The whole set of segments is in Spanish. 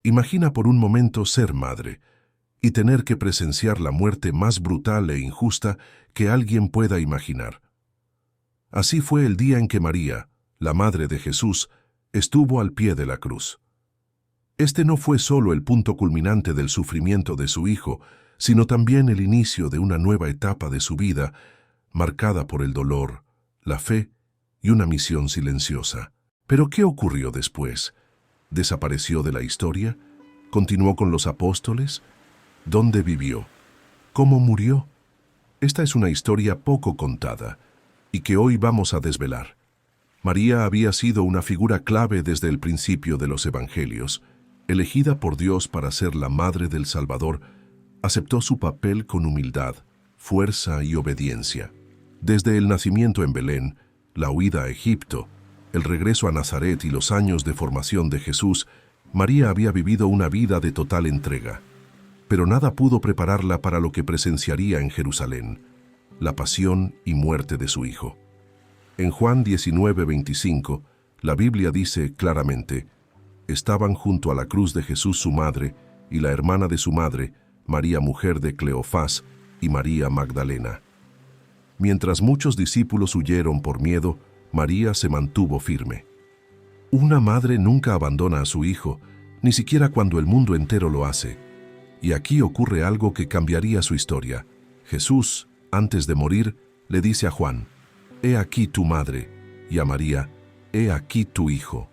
Imagina por un momento ser madre y tener que presenciar la muerte más brutal e injusta que alguien pueda imaginar. Así fue el día en que María, la madre de Jesús, estuvo al pie de la cruz. Este no fue solo el punto culminante del sufrimiento de su hijo, sino también el inicio de una nueva etapa de su vida, marcada por el dolor, la fe y una misión silenciosa. ¿Pero qué ocurrió después? ¿Desapareció de la historia? ¿Continuó con los apóstoles? ¿Dónde vivió? ¿Cómo murió? Esta es una historia poco contada y que hoy vamos a desvelar. María había sido una figura clave desde el principio de los Evangelios. Elegida por Dios para ser la madre del Salvador, aceptó su papel con humildad, fuerza y obediencia. Desde el nacimiento en Belén, la huida a Egipto, el regreso a Nazaret y los años de formación de Jesús, María había vivido una vida de total entrega. Pero nada pudo prepararla para lo que presenciaría en Jerusalén, la pasión y muerte de su hijo. En Juan 19:25, la Biblia dice claramente: estaban junto a la cruz de Jesús su madre y la hermana de su madre, María mujer de Cleofás y María Magdalena. Mientras muchos discípulos huyeron por miedo, María se mantuvo firme. Una madre nunca abandona a su hijo, ni siquiera cuando el mundo entero lo hace. Y aquí ocurre algo que cambiaría su historia. Jesús, antes de morir, le dice a Juan: «He aquí tu madre», y a María: «He aquí tu hijo».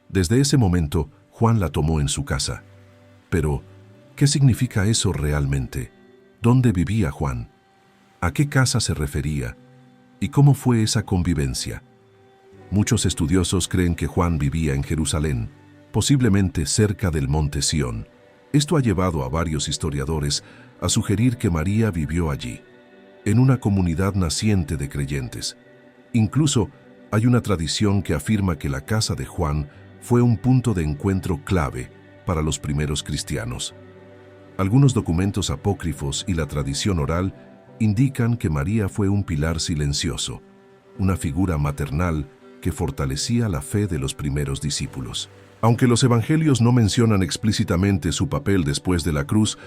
Desde ese momento, Juan la tomó en su casa. Pero, ¿qué significa eso realmente? ¿Dónde vivía Juan? ¿A qué casa se refería? ¿Y cómo fue esa convivencia? Muchos estudiosos creen que Juan vivía en Jerusalén, posiblemente cerca del monte Sión. Esto ha llevado a varios historiadores a sugerir que María vivió allí, en una comunidad naciente de creyentes. Incluso hay una tradición que afirma que la casa de Juan fue un punto de encuentro clave para los primeros cristianos. Algunos documentos apócrifos y la tradición oral indican que María fue un pilar silencioso, una figura maternal que fortalecía la fe de los primeros discípulos. Aunque los evangelios no mencionan explícitamente su papel después de la cruz,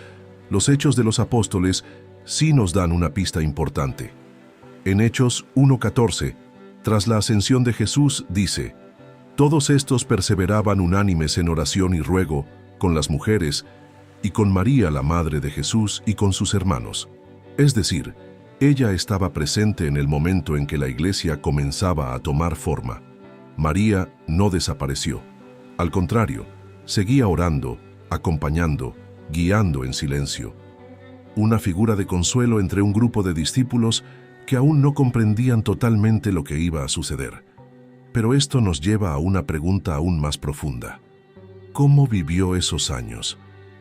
los Hechos de los Apóstoles sí nos dan una pista importante. En Hechos 1:14, tras la ascensión de Jesús, dice: «Todos estos perseveraban unánimes en oración y ruego, con las mujeres, y con María, la madre de Jesús, y con sus hermanos». Es decir, ella estaba presente en el momento en que la iglesia comenzaba a tomar forma. María no desapareció. Al contrario, seguía orando, acompañando, guiando en silencio. Una figura de consuelo entre un grupo de discípulos que aún no comprendían totalmente lo que iba a suceder. Pero esto nos lleva a una pregunta aún más profunda. ¿Cómo vivió esos años?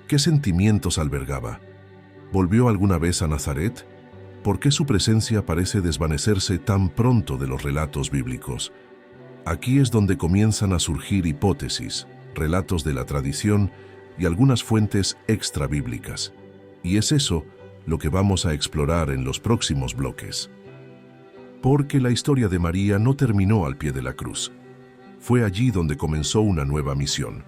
¿Qué sentimientos albergaba? ¿Volvió alguna vez a Nazaret? ¿Por qué su presencia parece desvanecerse tan pronto de los relatos bíblicos? Aquí es donde comienzan a surgir hipótesis, relatos de la tradición y algunas fuentes extrabíblicas. Y es eso lo que vamos a explorar en los próximos bloques. Porque la historia de María no terminó al pie de la cruz. Fue allí donde comenzó una nueva misión.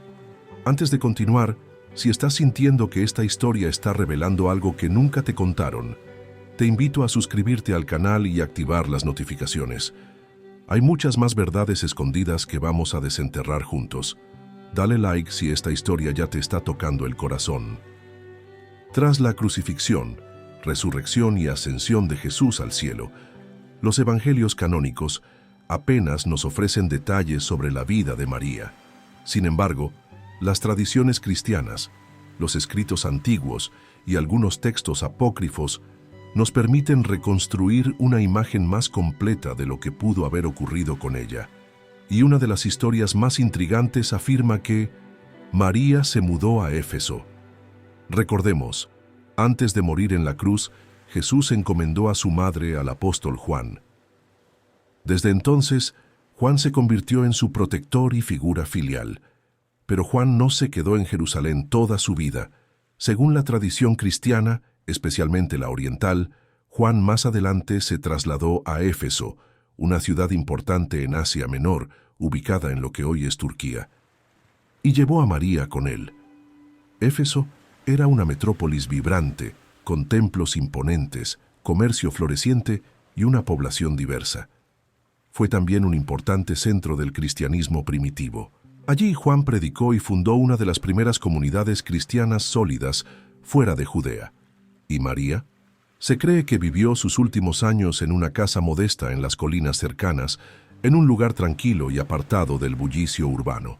Antes de continuar, si estás sintiendo que esta historia está revelando algo que nunca te contaron, te invito a suscribirte al canal y activar las notificaciones. Hay muchas más verdades escondidas que vamos a desenterrar juntos. Dale like si esta historia ya te está tocando el corazón. Tras la crucifixión, resurrección y ascensión de Jesús al cielo, los evangelios canónicos apenas nos ofrecen detalles sobre la vida de María. Sin embargo, las tradiciones cristianas, los escritos antiguos y algunos textos apócrifos nos permiten reconstruir una imagen más completa de lo que pudo haber ocurrido con ella. Y una de las historias más intrigantes afirma que María se mudó a Éfeso. Recordemos, antes de morir en la cruz, Jesús encomendó a su madre al apóstol Juan. Desde entonces, Juan se convirtió en su protector y figura filial. Pero Juan no se quedó en Jerusalén toda su vida. Según la tradición cristiana, especialmente la oriental, Juan más adelante se trasladó a Éfeso, una ciudad importante en Asia Menor, ubicada en lo que hoy es Turquía. Y llevó a María con él. Éfeso era una metrópolis vibrante, con templos imponentes, comercio floreciente y una población diversa. Fue también un importante centro del cristianismo primitivo. Allí Juan predicó y fundó una de las primeras comunidades cristianas sólidas fuera de Judea. ¿Y María? Se cree que vivió sus últimos años en una casa modesta en las colinas cercanas, en un lugar tranquilo y apartado del bullicio urbano.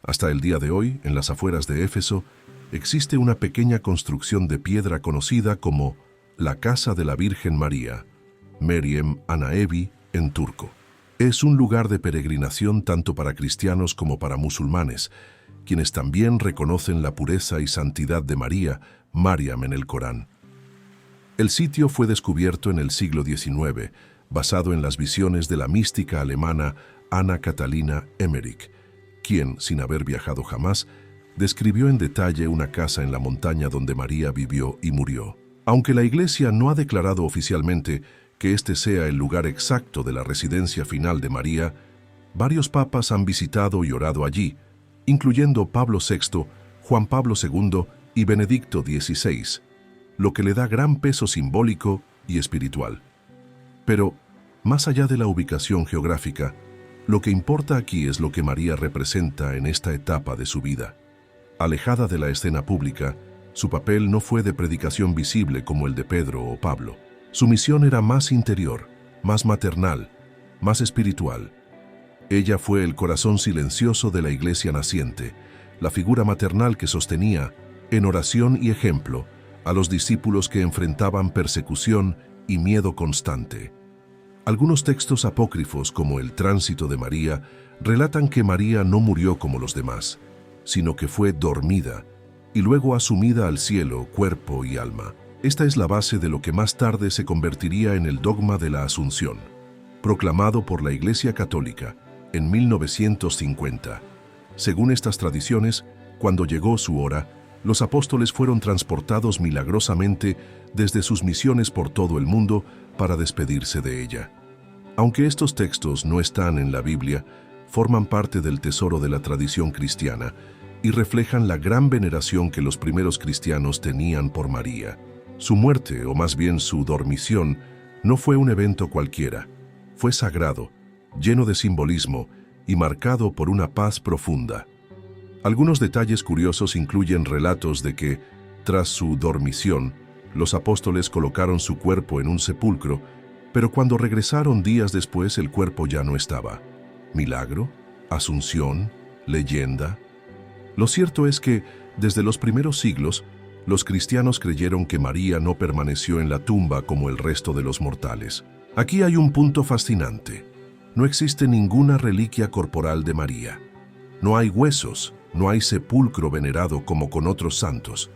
Hasta el día de hoy, en las afueras de Éfeso, existe una pequeña construcción de piedra conocida como la Casa de la Virgen María, Meryem Ana Evi en turco. Es un lugar de peregrinación tanto para cristianos como para musulmanes, quienes también reconocen la pureza y santidad de María, Mariam en el Corán. El sitio fue descubierto en el siglo XIX, basado en las visiones de la mística alemana Anna Catalina Emmerich, quien, sin haber viajado jamás, describió en detalle una casa en la montaña donde María vivió y murió. Aunque la Iglesia no ha declarado oficialmente que este sea el lugar exacto de la residencia final de María, varios papas han visitado y orado allí, incluyendo Pablo VI, Juan Pablo II y Benedicto XVI, lo que le da gran peso simbólico y espiritual. Pero, más allá de la ubicación geográfica, lo que importa aquí es lo que María representa en esta etapa de su vida. Alejada de la escena pública, su papel no fue de predicación visible como el de Pedro o Pablo. Su misión era más interior, más maternal, más espiritual. Ella fue el corazón silencioso de la iglesia naciente, la figura maternal que sostenía, en oración y ejemplo, a los discípulos que enfrentaban persecución y miedo constante. Algunos textos apócrifos, como el Tránsito de María, relatan que María no murió como los demás, sino que fue dormida y luego asumida al cielo, cuerpo y alma. Esta es la base de lo que más tarde se convertiría en el dogma de la Asunción, proclamado por la Iglesia Católica en 1950. Según estas tradiciones, cuando llegó su hora, los apóstoles fueron transportados milagrosamente desde sus misiones por todo el mundo para despedirse de ella. Aunque estos textos no están en la Biblia, forman parte del tesoro de la tradición cristiana y reflejan la gran veneración que los primeros cristianos tenían por María. Su muerte, o más bien su dormición, no fue un evento cualquiera. Fue sagrado, lleno de simbolismo y marcado por una paz profunda. Algunos detalles curiosos incluyen relatos de que, tras su dormición, los apóstoles colocaron su cuerpo en un sepulcro, pero cuando regresaron días después el cuerpo ya no estaba. ¿Milagro? ¿Asunción? ¿Leyenda? Lo cierto es que, desde los primeros siglos, los cristianos creyeron que María no permaneció en la tumba como el resto de los mortales. Aquí hay un punto fascinante. No existe ninguna reliquia corporal de María. No hay huesos, no hay sepulcro venerado como con otros santos.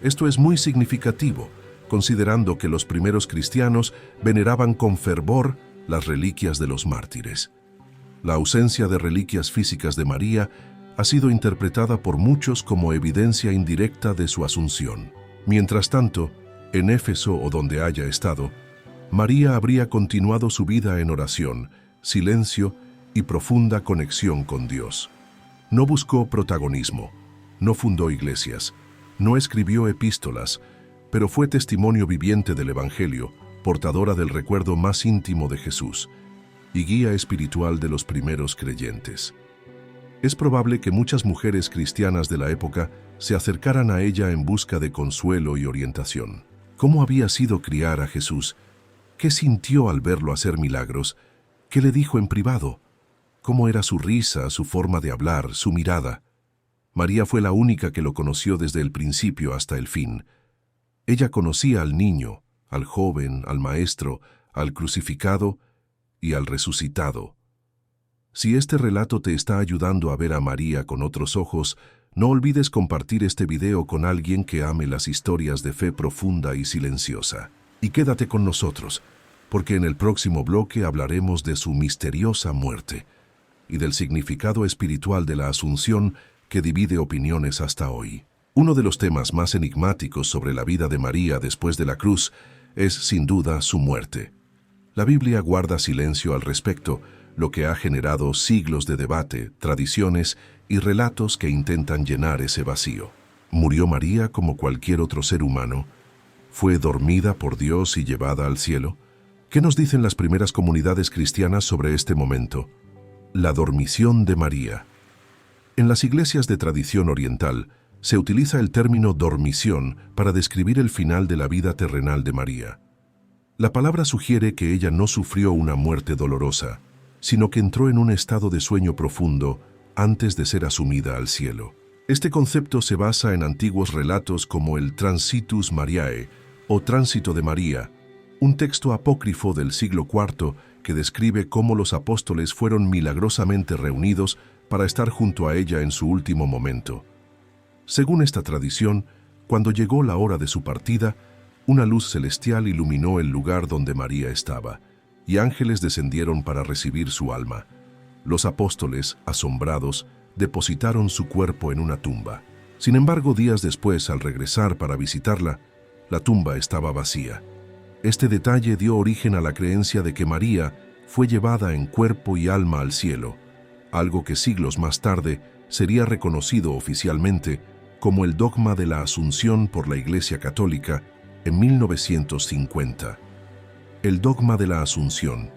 Esto es muy significativo, considerando que los primeros cristianos veneraban con fervor las reliquias de los mártires. La ausencia de reliquias físicas de María ha sido interpretada por muchos como evidencia indirecta de su asunción. Mientras tanto, en Éfeso o donde haya estado, María habría continuado su vida en oración, silencio y profunda conexión con Dios. No buscó protagonismo, no fundó iglesias, no escribió epístolas, pero fue testimonio viviente del Evangelio, portadora del recuerdo más íntimo de Jesús y guía espiritual de los primeros creyentes. Es probable que muchas mujeres cristianas de la época se acercaran a ella en busca de consuelo y orientación. ¿Cómo había sido criar a Jesús? ¿Qué sintió al verlo hacer milagros? ¿Qué le dijo en privado? ¿Cómo era su risa, su forma de hablar, su mirada? María fue la única que lo conoció desde el principio hasta el fin. Ella conocía al niño, al joven, al maestro, al crucificado y al resucitado. Si este relato te está ayudando a ver a María con otros ojos, no olvides compartir este video con alguien que ame las historias de fe profunda y silenciosa. Y quédate con nosotros, porque en el próximo bloque hablaremos de su misteriosa muerte y del significado espiritual de la Asunción que divide opiniones hasta hoy. Uno de los temas más enigmáticos sobre la vida de María después de la cruz es, sin duda, su muerte. La Biblia guarda silencio al respecto, lo que ha generado siglos de debate, tradiciones y relatos que intentan llenar ese vacío. ¿Murió María como cualquier otro ser humano? ¿Fue dormida por Dios y llevada al cielo? ¿Qué nos dicen las primeras comunidades cristianas sobre este momento? La dormición de María. En las iglesias de tradición oriental, se utiliza el término dormición para describir el final de la vida terrenal de María. La palabra sugiere que ella no sufrió una muerte dolorosa, sino que entró en un estado de sueño profundo antes de ser asumida al cielo. Este concepto se basa en antiguos relatos como el Transitus Mariae o Tránsito de María, un texto apócrifo del siglo IV que describe cómo los apóstoles fueron milagrosamente reunidos para estar junto a ella en su último momento. Según esta tradición, cuando llegó la hora de su partida, una luz celestial iluminó el lugar donde María estaba, y ángeles descendieron para recibir su alma. Los apóstoles, asombrados, depositaron su cuerpo en una tumba. Sin embargo, días después, al regresar para visitarla, la tumba estaba vacía. Este detalle dio origen a la creencia de que María fue llevada en cuerpo y alma al cielo, algo que siglos más tarde sería reconocido oficialmente como el dogma de la Asunción por la Iglesia Católica en 1950. El dogma de la Asunción.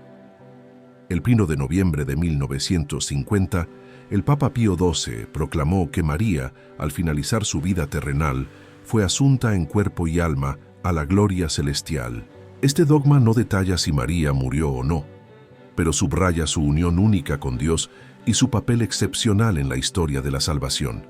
El 1 de noviembre de 1950, el Papa Pío XII proclamó que María, al finalizar su vida terrenal, fue asunta en cuerpo y alma a la gloria celestial. Este dogma no detalla si María murió o no, pero subraya su unión única con Dios y su papel excepcional en la historia de la salvación.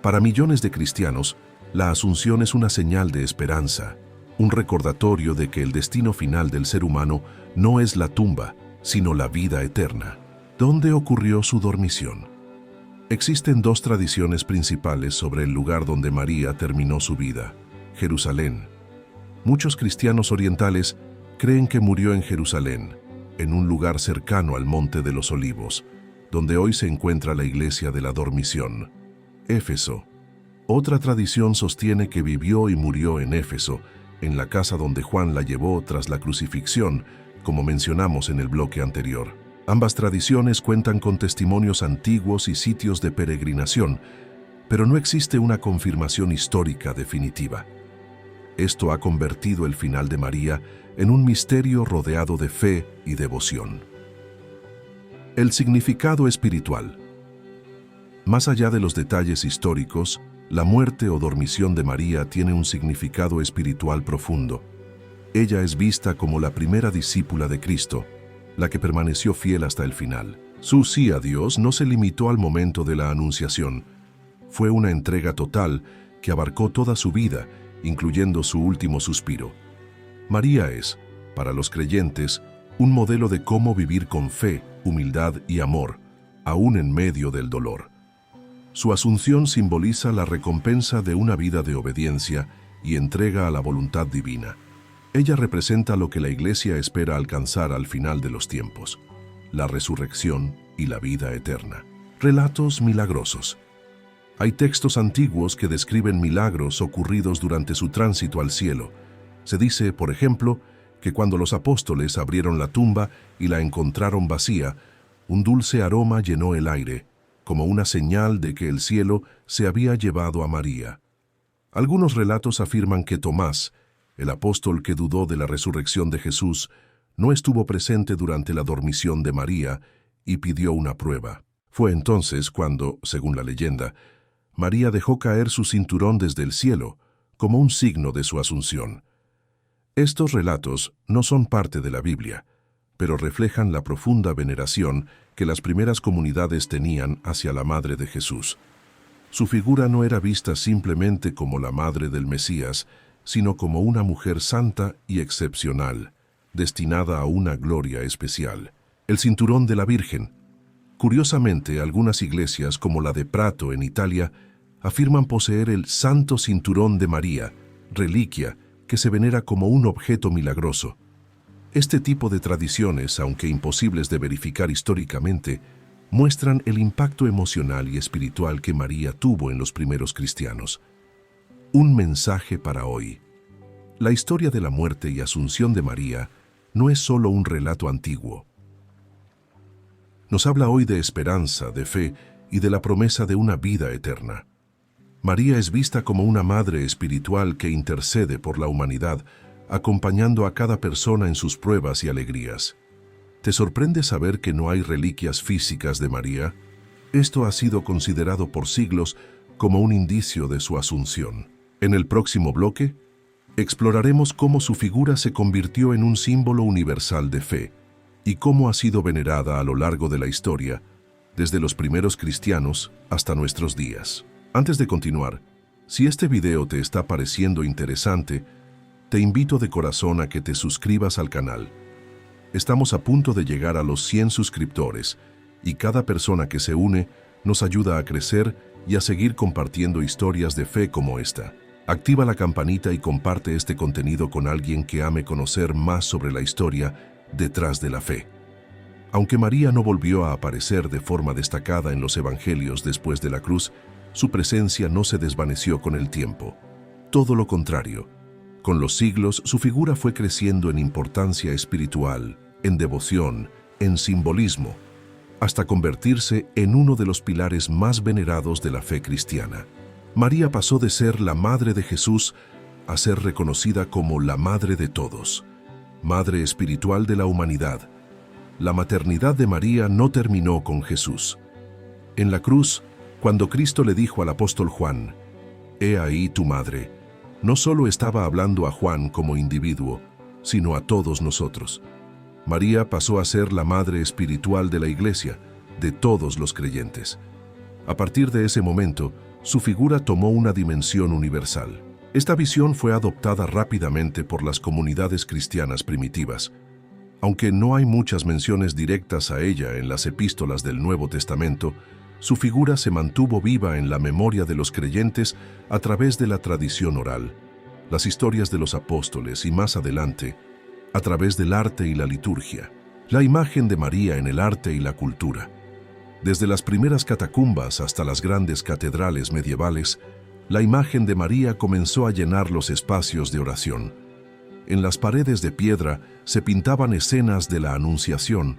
Para millones de cristianos, la Asunción es una señal de esperanza, un recordatorio de que el destino final del ser humano no es la tumba, sino la vida eterna. ¿Dónde ocurrió su dormición? Existen dos tradiciones principales sobre el lugar donde María terminó su vida: Jerusalén. Muchos cristianos orientales creen que murió en Jerusalén, en un lugar cercano al Monte de los Olivos, donde hoy se encuentra la iglesia de la Dormición. Éfeso. Otra tradición sostiene que vivió y murió en Éfeso, en la casa donde Juan la llevó tras la crucifixión, como mencionamos en el bloque anterior. Ambas tradiciones cuentan con testimonios antiguos y sitios de peregrinación, pero no existe una confirmación histórica definitiva. Esto ha convertido el final de María en un misterio rodeado de fe y devoción. El significado espiritual. Más allá de los detalles históricos, la muerte o dormición de María tiene un significado espiritual profundo. Ella es vista como la primera discípula de Cristo, la que permaneció fiel hasta el final. Su sí a Dios no se limitó al momento de la anunciación. Fue una entrega total que abarcó toda su vida, incluyendo su último suspiro. María es, para los creyentes, un modelo de cómo vivir con fe, humildad y amor, aún en medio del dolor. Su asunción simboliza la recompensa de una vida de obediencia y entrega a la voluntad divina. Ella representa lo que la Iglesia espera alcanzar al final de los tiempos: la resurrección y la vida eterna. Relatos milagrosos. Hay textos antiguos que describen milagros ocurridos durante su tránsito al cielo. Se dice, por ejemplo, que cuando los apóstoles abrieron la tumba y la encontraron vacía, un dulce aroma llenó el aire, como una señal de que el cielo se había llevado a María. Algunos relatos afirman que Tomás, el apóstol que dudó de la resurrección de Jesús, no estuvo presente durante la dormición de María y pidió una prueba. Fue entonces cuando, según la leyenda, María dejó caer su cinturón desde el cielo, como un signo de su asunción. Estos relatos no son parte de la Biblia, pero reflejan la profunda veneración que las primeras comunidades tenían hacia la Madre de Jesús. Su figura no era vista simplemente como la Madre del Mesías, sino como una mujer santa y excepcional, destinada a una gloria especial. El cinturón de la Virgen. Curiosamente, algunas iglesias, como la de Prato en Italia, afirman poseer el Santo Cinturón de María, reliquia que se venera como un objeto milagroso. Este tipo de tradiciones, aunque imposibles de verificar históricamente, muestran el impacto emocional y espiritual que María tuvo en los primeros cristianos. Un mensaje para hoy. La historia de la muerte y asunción de María no es solo un relato antiguo. Nos habla hoy de esperanza, de fe y de la promesa de una vida eterna. María es vista como una madre espiritual que intercede por la humanidad, acompañando a cada persona en sus pruebas y alegrías. ¿Te sorprende saber que no hay reliquias físicas de María? Esto ha sido considerado por siglos como un indicio de su asunción. En el próximo bloque, exploraremos cómo su figura se convirtió en un símbolo universal de fe y cómo ha sido venerada a lo largo de la historia, desde los primeros cristianos hasta nuestros días. Antes de continuar, si este video te está pareciendo interesante, te invito de corazón a que te suscribas al canal. Estamos a punto de llegar a los 100 suscriptores y cada persona que se une nos ayuda a crecer y a seguir compartiendo historias de fe como esta. Activa la campanita y comparte este contenido con alguien que ame conocer más sobre la historia detrás de la fe. Aunque María no volvió a aparecer de forma destacada en los evangelios después de la cruz, su presencia no se desvaneció con el tiempo. Todo lo contrario. Con los siglos, su figura fue creciendo en importancia espiritual, en devoción, en simbolismo, hasta convertirse en uno de los pilares más venerados de la fe cristiana. María pasó de ser la madre de Jesús a ser reconocida como la madre de todos, madre espiritual de la humanidad. La maternidad de María no terminó con Jesús. En la cruz, cuando Cristo le dijo al apóstol Juan, «He ahí tu madre», no solo estaba hablando a Juan como individuo, sino a todos nosotros. María pasó a ser la madre espiritual de la Iglesia, de todos los creyentes. A partir de ese momento, su figura tomó una dimensión universal. Esta visión fue adoptada rápidamente por las comunidades cristianas primitivas. Aunque no hay muchas menciones directas a ella en las epístolas del Nuevo Testamento, su figura se mantuvo viva en la memoria de los creyentes a través de la tradición oral, las historias de los apóstoles y más adelante, a través del arte y la liturgia. La imagen de María en el arte y la cultura. Desde las primeras catacumbas hasta las grandes catedrales medievales, la imagen de María comenzó a llenar los espacios de oración. En las paredes de piedra se pintaban escenas de la Anunciación,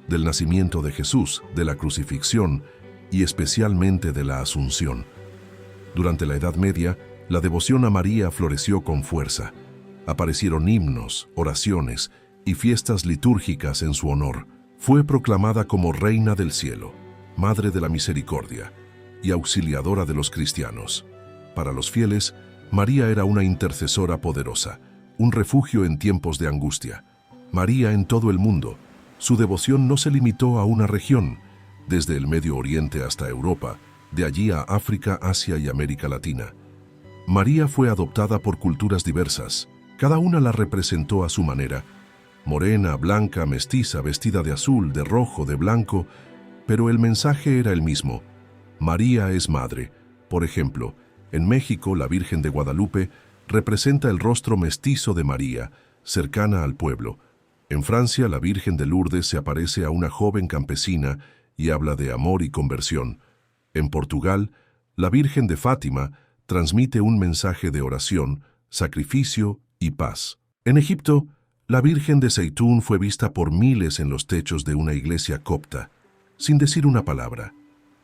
del nacimiento de Jesús, de la crucifixión y especialmente de la Asunción. Durante la Edad Media, la devoción a María floreció con fuerza. Aparecieron himnos, oraciones y fiestas litúrgicas en su honor. Fue proclamada como Reina del Cielo, Madre de la Misericordia y auxiliadora de los cristianos. Para los fieles, María era una intercesora poderosa, un refugio en tiempos de angustia. María en todo el mundo. Su devoción no se limitó a una región, desde el Medio Oriente hasta Europa, de allí a África, Asia y América Latina. María fue adoptada por culturas diversas. Cada una la representó a su manera. Morena, blanca, mestiza, vestida de azul, de rojo, de blanco, pero el mensaje era el mismo. María es madre. Por ejemplo, en México, la Virgen de Guadalupe representa el rostro mestizo de María, cercana al pueblo. En Francia, la Virgen de Lourdes se aparece a una joven campesina y habla de amor y conversión. En Portugal, la Virgen de Fátima transmite un mensaje de oración, sacrificio y paz. En Egipto, la Virgen de Zeitún fue vista por miles en los techos de una iglesia copta, sin decir una palabra,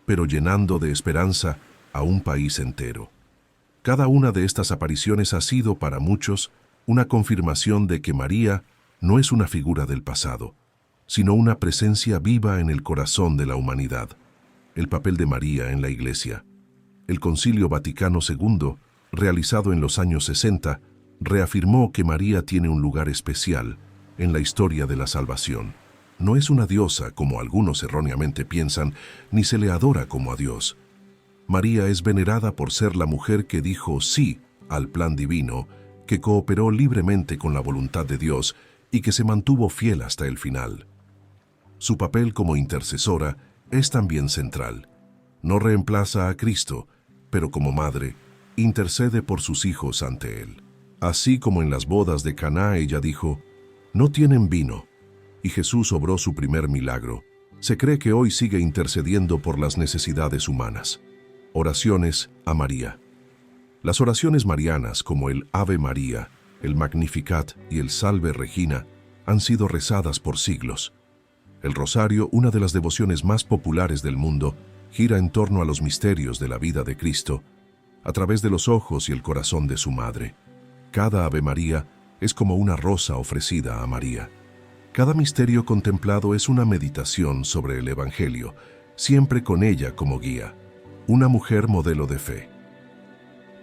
pero llenando de esperanza a un país entero. Cada una de estas apariciones ha sido para muchos una confirmación de que María no es una figura del pasado, sino una presencia viva en el corazón de la humanidad. El papel de María en la Iglesia. El Concilio Vaticano II, realizado en los años 60, reafirmó que María tiene un lugar especial en la historia de la salvación. No es una diosa, como algunos erróneamente piensan, ni se le adora como a Dios. María es venerada por ser la mujer que dijo sí al plan divino, que cooperó libremente con la voluntad de Dios y que se mantuvo fiel hasta el final. Su papel como intercesora es también central. No reemplaza a Cristo, pero como madre, intercede por sus hijos ante Él. Así como en las bodas de Caná ella dijo, «No tienen vino», y Jesús obró su primer milagro, se cree que hoy sigue intercediendo por las necesidades humanas. Oraciones a María. Las oraciones marianas como el Ave María, el Magnificat y el Salve Regina han sido rezadas por siglos. El rosario, una de las devociones más populares del mundo, gira en torno a los misterios de la vida de Cristo. a través de los ojos y el corazón de su madre. Cada Ave María es como una rosa ofrecida a María. Cada misterio contemplado es una meditación sobre el Evangelio, siempre con ella como guía. Una mujer modelo de fe.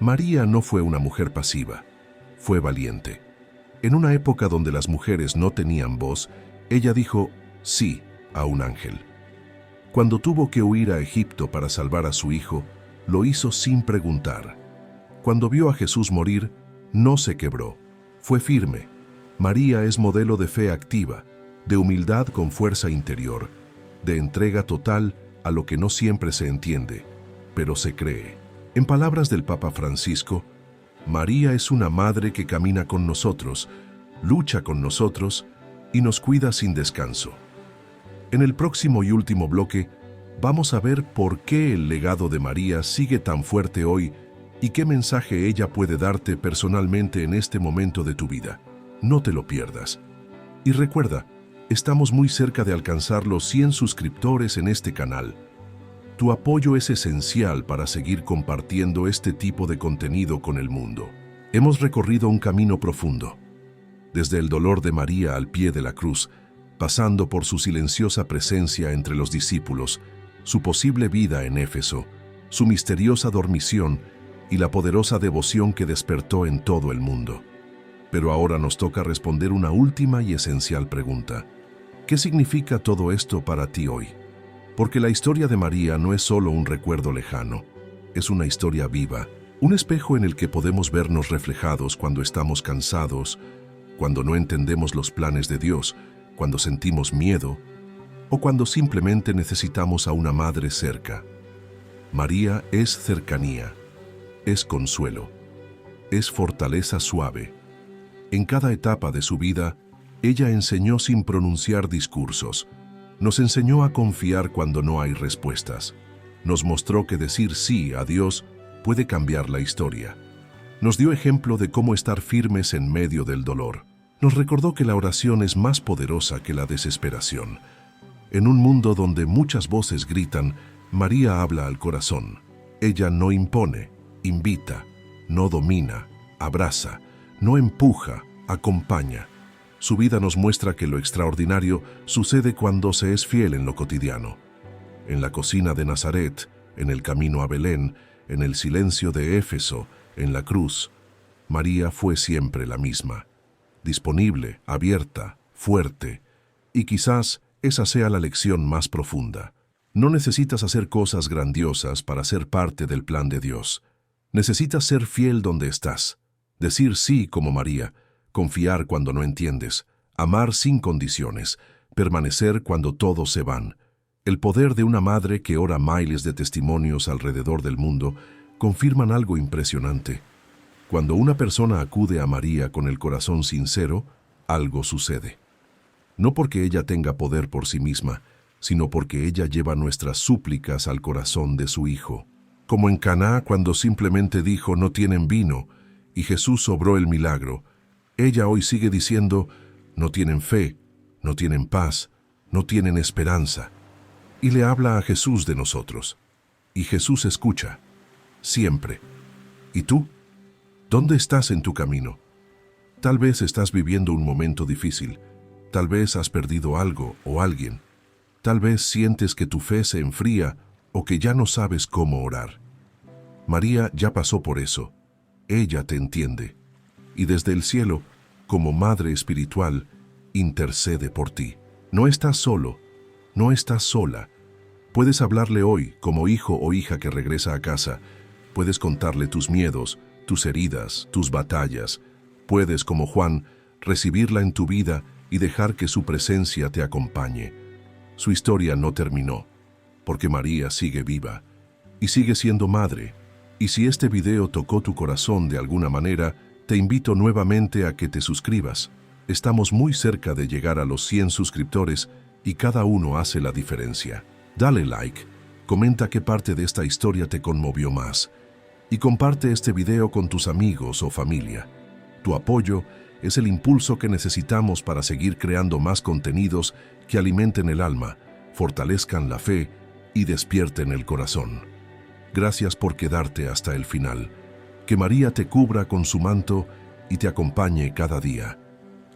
María no fue una mujer pasiva, fue valiente. En una época donde las mujeres no tenían voz, ella dijo sí a un ángel. Cuando tuvo que huir a Egipto para salvar a su hijo, lo hizo sin preguntar. Cuando vio a Jesús morir, no se quebró, fue firme. María es modelo de fe activa, de humildad con fuerza interior, de entrega total a lo que no siempre se entiende, pero se cree. En palabras del Papa Francisco, María es una madre que camina con nosotros, lucha con nosotros y nos cuida sin descanso. En el próximo y último bloque, vamos a ver por qué el legado de María sigue tan fuerte hoy y qué mensaje ella puede darte personalmente en este momento de tu vida. No te lo pierdas. Y recuerda, estamos muy cerca de alcanzar los 100 suscriptores en este canal. Tu apoyo es esencial para seguir compartiendo este tipo de contenido con el mundo. Hemos recorrido un camino profundo, desde el dolor de María al pie de la cruz, pasando por su silenciosa presencia entre los discípulos, su posible vida en Éfeso, su misteriosa dormición y la poderosa devoción que despertó en todo el mundo. Pero ahora nos toca responder una última y esencial pregunta. ¿Qué significa todo esto para ti hoy? Porque la historia de María no es solo un recuerdo lejano, es una historia viva, un espejo en el que podemos vernos reflejados cuando estamos cansados, cuando no entendemos los planes de Dios, cuando sentimos miedo o cuando simplemente necesitamos a una madre cerca. María es cercanía, es consuelo, es fortaleza suave. En cada etapa de su vida, ella enseñó sin pronunciar discursos. Nos enseñó a confiar cuando no hay respuestas. Nos mostró que decir sí a Dios puede cambiar la historia. Nos dio ejemplo de cómo estar firmes en medio del dolor. Nos recordó que la oración es más poderosa que la desesperación. En un mundo donde muchas voces gritan, María habla al corazón. Ella no impone, invita, no domina, abraza, no empuja, acompaña. Su vida nos muestra que lo extraordinario sucede cuando se es fiel en lo cotidiano. En la cocina de Nazaret, en el camino a Belén, en el silencio de Éfeso, en la cruz, María fue siempre la misma. Disponible, abierta, fuerte. Y quizás esa sea la lección más profunda. No necesitas hacer cosas grandiosas para ser parte del plan de Dios. Necesitas ser fiel donde estás. Decir sí como María. Confiar cuando no entiendes, amar sin condiciones, permanecer cuando todos se van. El poder de una madre que ora miles de testimonios alrededor del mundo confirman algo impresionante. Cuando una persona acude a María con el corazón sincero, algo sucede. No porque ella tenga poder por sí misma, sino porque ella lleva nuestras súplicas al corazón de su Hijo. Como en Caná cuando simplemente dijo no tienen vino, y Jesús obró el milagro. Ella hoy sigue diciendo, no tienen fe, no tienen paz, no tienen esperanza. Y le habla a Jesús de nosotros. Y Jesús escucha, siempre. ¿Y tú? ¿Dónde estás en tu camino? Tal vez estás viviendo un momento difícil. Tal vez has perdido algo o alguien. Tal vez sientes que tu fe se enfría o que ya no sabes cómo orar. María ya pasó por eso. Ella te entiende. Y desde el cielo, como Madre Espiritual, intercede por ti. No estás solo, no estás sola. Puedes hablarle hoy como hijo o hija que regresa a casa. Puedes contarle tus miedos, tus heridas, tus batallas. Puedes, como Juan, recibirla en tu vida y dejar que su presencia te acompañe. Su historia no terminó, porque María sigue viva y sigue siendo madre. Y si este video tocó tu corazón de alguna manera, te invito nuevamente a que te suscribas. Estamos muy cerca de llegar a los 100 suscriptores y cada uno hace la diferencia. Dale like, comenta qué parte de esta historia te conmovió más y comparte este video con tus amigos o familia. Tu apoyo es el impulso que necesitamos para seguir creando más contenidos que alimenten el alma, fortalezcan la fe y despierten el corazón. Gracias por quedarte hasta el final. Que María te cubra con su manto y te acompañe cada día.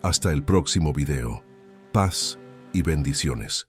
Hasta el próximo video. Paz y bendiciones.